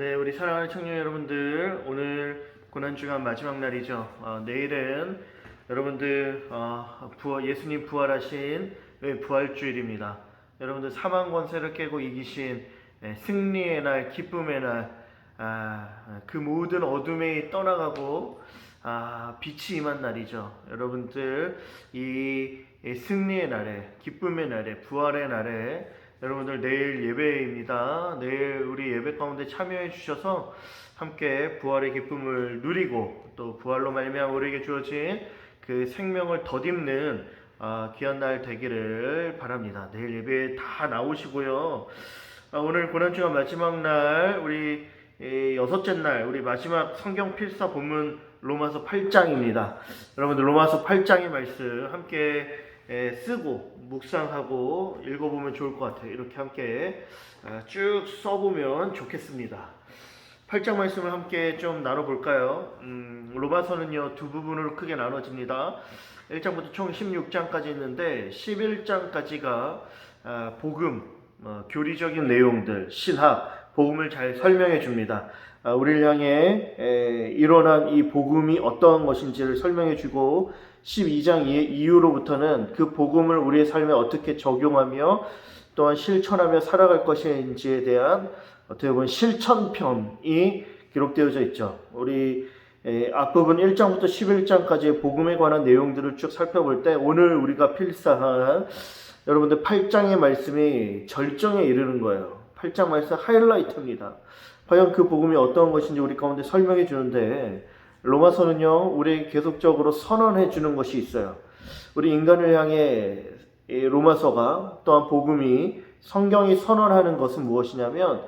네, 우리 사랑하는 청년 여러분들, 오늘 고난주간 마지막 날이죠. 내일은 여러분들 예수님 부활하신 부활주일입니다. 여러분들 사망 권세를 깨고 이기신 승리의 날, 기쁨의 날, 그 모든 어둠이 떠나가고 빛이 임한 날이죠. 여러분들 이 승리의 날에, 기쁨의 날에, 부활의 날에 여러분들 내일 예배입니다. 내일 우리 예배 가운데 참여해 주셔서 함께 부활의 기쁨을 누리고 또 부활로 말미암아 우리에게 주어진 그 생명을 덧입는 귀한 날 되기를 바랍니다. 내일 예배에 다 나오시고요. 오늘 고난주간 마지막 날 우리 여섯째 날 우리 마지막 성경 필사 본문 로마서 8장입니다. 여러분들 로마서 8장의 말씀 함께 쓰고 묵상하고 읽어보면 좋을 것 같아요. 이렇게 함께 쭉 써보면 좋겠습니다. 8장 말씀을 함께 좀 나눠볼까요? 로마서는요 두 부분으로 크게 나눠집니다. 1장부터 총 16장까지 있는데 11장까지가 복음, 교리적인 내용들, 신학, 복음을 잘 설명해 줍니다. 우리를 향해 일어난 이 복음이 어떠한 것인지를 설명해 주고 12장 이후로부터는 그 복음을 우리의 삶에 어떻게 적용하며 또한 실천하며 살아갈 것인지에 대한 어떻게 보면 실천편이 기록되어져 있죠. 우리 앞부분 1장부터 11장까지의 복음에 관한 내용들을 쭉 살펴볼 때 오늘 우리가 필사한 여러분들 8장의 말씀이 절정에 이르는 거예요. 8장 말씀 하이라이트입니다. 과연 그 복음이 어떤 것인지 우리 가운데 설명해 주는데 로마서는요 우리에게 계속적으로 선언해 주는 것이 있어요. 우리 인간을 향해 로마서가 또한 복음이 성경이 선언하는 것은 무엇이냐면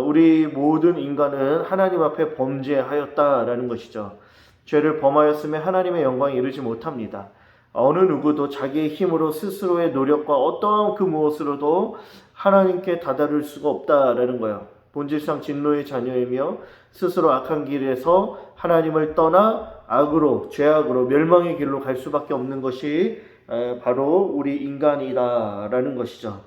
우리 모든 인간은 하나님 앞에 범죄하였다라는 것이죠. 죄를 범하였음에 하나님의 영광에 이르지 못합니다. 어느 누구도 자기의 힘으로 스스로의 노력과 어떠한 그 무엇으로도 하나님께 다다를 수가 없다라는 거예요. 본질상 진노의 자녀이며 스스로 악한 길에서 하나님을 떠나 악으로, 죄악으로, 멸망의 길로 갈 수밖에 없는 것이 바로 우리 인간이다라는 것이죠.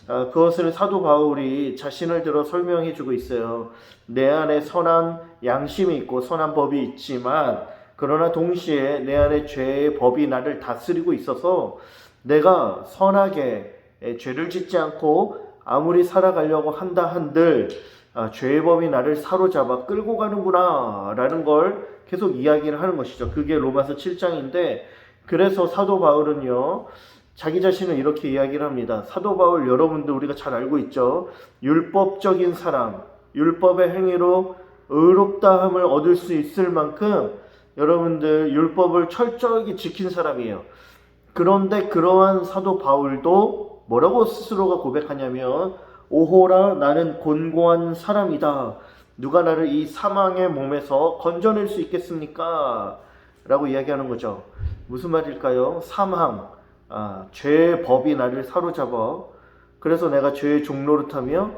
그것을 사도 바울이 자신을 들어 설명해 주고 있어요. 내 안에 선한 양심이 있고 선한 법이 있지만 그러나 동시에 내 안에 죄의 법이 나를 다스리고 있어서 내가 선하게 죄를 짓지 않고 아무리 살아가려고 한다 한들 죄의 법이 나를 사로잡아 끌고 가는구나 라는 걸 계속 이야기를 하는 것이죠. 그게 로마서 7장인데 그래서 사도 바울은요 자기 자신을 이렇게 이야기를 합니다. 사도 바울 여러분들 우리가 잘 알고 있죠. 율법적인 사람, 율법의 행위로 의롭다함을 얻을 수 있을 만큼 여러분들 율법을 철저하게 지킨 사람이에요. 그런데 그러한 사도 바울도 뭐라고 스스로가 고백하냐면 오호라 나는 곤고한 사람이다. 누가 나를 이 사망의 몸에서 건져낼 수 있겠습니까? 라고 이야기하는 거죠. 무슨 말일까요? 사망, 죄의 법이 나를 사로잡아 그래서 내가 죄의 종노릇하며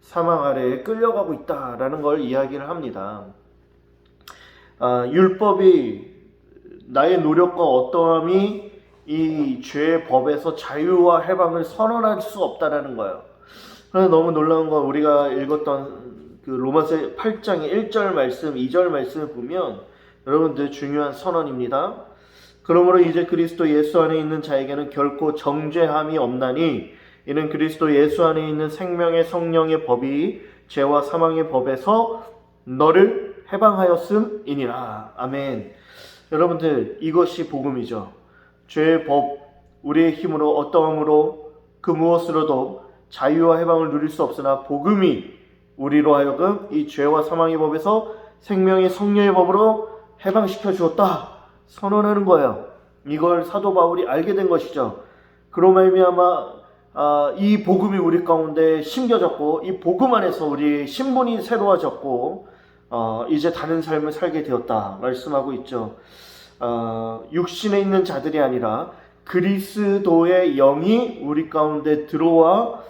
사망 아래에 끌려가고 있다라는 걸 이야기를 합니다. 율법이 나의 노력과 어떠함이 이 죄의 법에서 자유와 해방을 선언할 수 없다라는 거예요. 그래서 너무 놀라운 건 우리가 읽었던 그 로마서 8장의 1절 말씀, 2절 말씀을 보면 여러분들 중요한 선언입니다. 그러므로 이제 그리스도 예수 안에 있는 자에게는 결코 정죄함이 없나니 이는 그리스도 예수 안에 있는 생명의 성령의 법이 죄와 사망의 법에서 너를 해방하였음이니라. 아멘. 여러분들 이것이 복음이죠. 죄의 법, 우리의 힘으로 어떠함으로 그 무엇으로도 자유와 해방을 누릴 수 없으나 복음이 우리로 하여금 이 죄와 사망의 법에서 생명의 성령의 법으로 해방시켜 주었다 선언하는 거예요. 이걸 사도 바울이 알게 된 것이죠. 그로 말미암아 이 복음이 우리 가운데 심겨졌고 이 복음 안에서 우리 신분이 새로워졌고 이제 다른 삶을 살게 되었다 말씀하고 있죠. 육신에 있는 자들이 아니라 그리스도의 영이 우리 가운데 들어와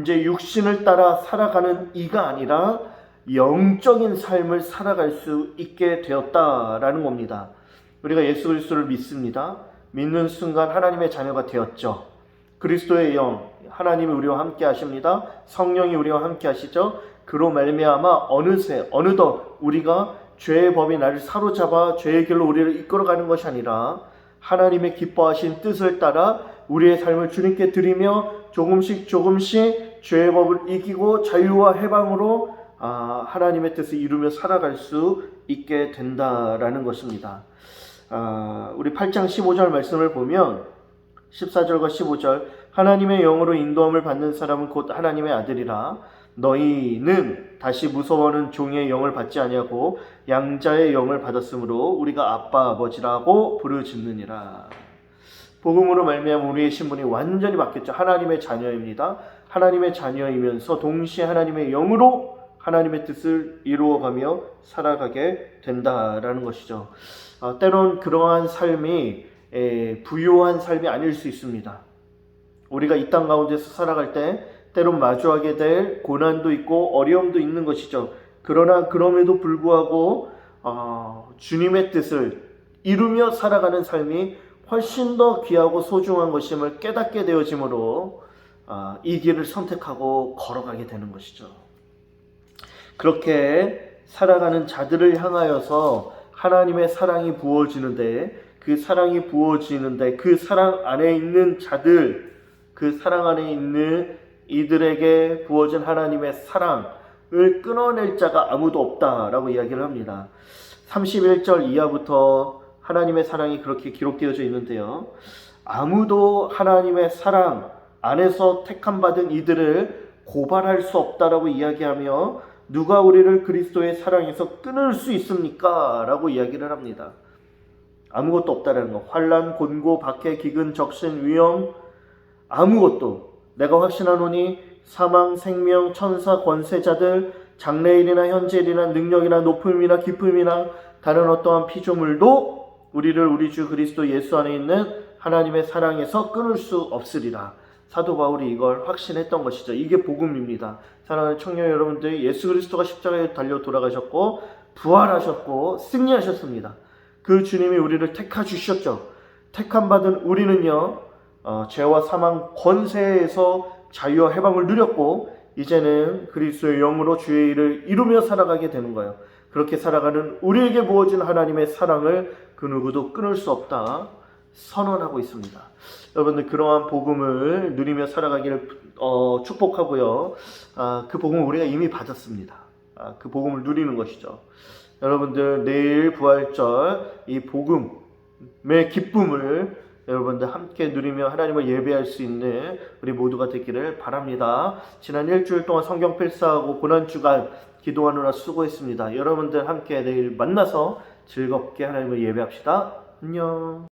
이제 육신을 따라 살아가는 이가 아니라 영적인 삶을 살아갈 수 있게 되었다라는 겁니다. 우리가 예수 그리스도를 믿습니다. 믿는 순간 하나님의 자녀가 되었죠. 그리스도의 영, 하나님이 우리와 함께 하십니다. 성령이 우리와 함께 하시죠. 그로 말미암아 어느새 어느덧 우리가 죄의 법이 나를 사로잡아 죄의 길로 우리를 이끌어가는 것이 아니라 하나님의 기뻐하신 뜻을 따라 우리의 삶을 주님께 드리며 조금씩 죄의 법을 이기고 자유와 해방으로 하나님의 뜻을 이루며 살아갈 수 있게 된다라는 것입니다. 우리 8장 15절 말씀을 보면 14절과 15절 하나님의 영으로 인도함을 받는 사람은 곧 하나님의 아들이라 너희는 다시 무서워하는 종의 영을 받지 아니하고 양자의 영을 받았으므로 우리가 아빠 아버지라고 부르짖느니라. 복음으로 말미암아 우리의 신분이 완전히 바뀌었죠. 하나님의 자녀입니다. 하나님의 자녀이면서 동시에 하나님의 영으로 하나님의 뜻을 이루어가며 살아가게 된다라는 것이죠. 때론 그러한 삶이 부요한 삶이 아닐 수 있습니다. 우리가 이 땅 가운데서 살아갈 때 때론 마주하게 될 고난도 있고 어려움도 있는 것이죠. 그러나 그럼에도 불구하고 주님의 뜻을 이루며 살아가는 삶이 훨씬 더 귀하고 소중한 것임을 깨닫게 되어지므로 이 길을 선택하고 걸어가게 되는 것이죠. 그렇게 살아가는 자들을 향하여서 하나님의 사랑이 부어지는데 그 사랑이 부어지는데 그 사랑 안에 있는 자들, 그 사랑 안에 있는 이들에게 부어진 하나님의 사랑을 끊어낼 자가 아무도 없다라고 이야기를 합니다. 31절 이하부터 하나님의 사랑이 그렇게 기록되어져 있는데요. 아무도 하나님의 사랑 안에서 택함받은 이들을 고발할 수 없다라고 이야기하며 누가 우리를 그리스도의 사랑에서 끊을 수 있습니까? 라고 이야기를 합니다. 아무것도 없다라는 것. 환난, 곤고, 박해, 기근, 적신, 위험 아무것도. 내가 확신하노니 사망, 생명, 천사, 권세자들 장래일이나 현재일이나 능력이나 높음이나 깊음이나 다른 어떠한 피조물도 우리를 우리 주 그리스도 예수 안에 있는 하나님의 사랑에서 끊을 수 없으리라. 사도 바울이 이걸 확신했던 것이죠. 이게 복음입니다. 사랑하는 청년 여러분들, 예수 그리스도가 십자가에 달려 돌아가셨고 부활하셨고 승리하셨습니다. 그 주님이 우리를 택하 주셨죠. 택함 받은 우리는요, 죄와 사망 권세에서 자유와 해방을 누렸고 이제는 그리스도의 영으로 주의 일을 이루며 살아가게 되는 거예요. 그렇게 살아가는 우리에게 부어진 하나님의 사랑을 그 누구도 끊을 수 없다 선언하고 있습니다. 여러분들 그러한 복음을 누리며 살아가기를 축복하고요. 그 복음을 우리가 이미 받았습니다. 그 복음을 누리는 것이죠. 여러분들 내일 부활절 이 복음의 기쁨을 여러분들 함께 누리며 하나님을 예배할 수 있는 우리 모두가 되기를 바랍니다. 지난 일주일 동안 성경 필사하고 고난주간 기도하느라 수고했습니다. 여러분들 함께 내일 만나서 즐겁게 하나님을 예배합시다. 안녕.